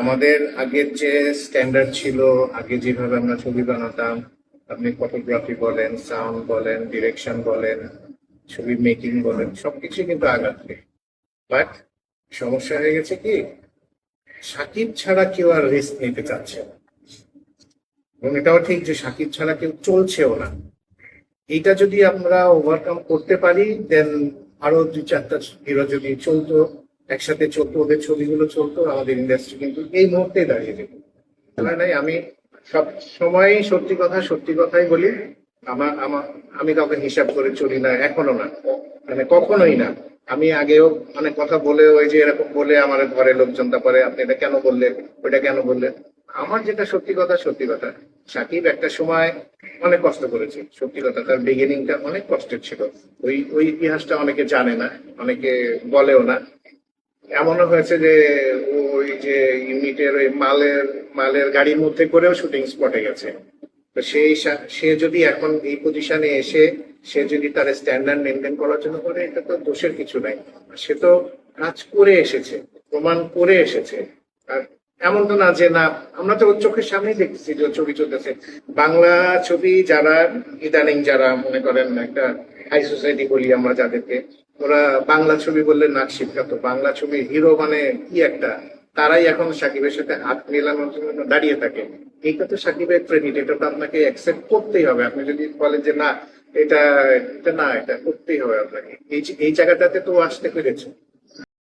আমাদের আগের যে স্ট্যান্ডার্ড ছিল, আগে যেভাবে আমরা ছবি বানাতাম, আপনি ফটোগ্রাফি বলেন, সাউন্ড বলেন, ডিরেকশন বলেন, ছবি মেকিং বলেন, সবকিছু কিন্তু আগাচ্ছে। বাট সমস্যা হয়ে গেছে কি, সাকিব ছাড়া কেউ আর রিস্ক নিতে চাচ্ছে না। এবং এটাও ঠিক যে সাকিব ছাড়া কেউ চলছেও না। এইটা যদি আমরা ওভারকাম করতে পারি, দেন আরো দুই চারটা হিরো যদি চলতো, একসাথে চলতো, ওদের ছবিগুলো চলতো, আমাদের ইন্ডাস্ট্রি কিন্তু এই মুহূর্তে দাঁড়িয়ে যেত। তাই নাই, আমি সব সময় সত্যি কথা সত্যি কথাই বলি। আমার আমার আমি কাউকে হিসাব করে চলি না, এখনো না, মানে কখনোই না। আমি আগেও অনেক কথা বলে, ওই যে এরকম বলে আমার ঘরে লোকজন, তারপরে আপনি এটা কেন বললেন, ওইটা কেন বললেন। আমার যেটা সত্যি কথা সত্যি কথা, সাকিব একটা সময় অনেক কষ্ট করেছে, সত্যি কথা, তার বিগিনিংটা অনেক কষ্টের ছিল। ওই ওই ইতিহাসটা অনেকে জানে না, অনেকে বলেও না। এমনও হয়েছে যে ওই যে ইউনিটের ওই মালের মালের গাড়ির মধ্যে করেও শুটিং স্পটে গেছে। তো সে যদি এখন এই পজিশনে এসে সে যদি তার স্ট্যান্ডার্ড মেনটেন করার জন্য করে, এটা তো দোষের কিছু নাই। সে তো কাজ করে এসেছে, প্রমাণ করে এসেছে। আর এমন তো না যে না, আমরা তো ওর চোখের সামনেই দেখতেছি যে ওর ছবি চলতেছে। বাংলা ছবি যারা ইদানিং, যারা মনে করেন একটা হাই সোসাইটি বলি আমরা যাদেরকে, ওরা বাংলা ছবি বললে নাচ শিক্ষাত, বাংলা ছবি হিরো মানে কি একটা, তারাই এখন সাকিবের সাথে হাত মেলানোর জন্য দাঁড়িয়ে থাকে। এইটা তো সাকিবের ক্রেডিট, এটা তো আপনাকে অ্যাকসেপ্ট করতেই হবে। আপনি যদি বলেন যে না, এটা এটা না, এটা করতেই হবে আপনাকে। এই জায়গাটাতে তো আসতে পেরেছে।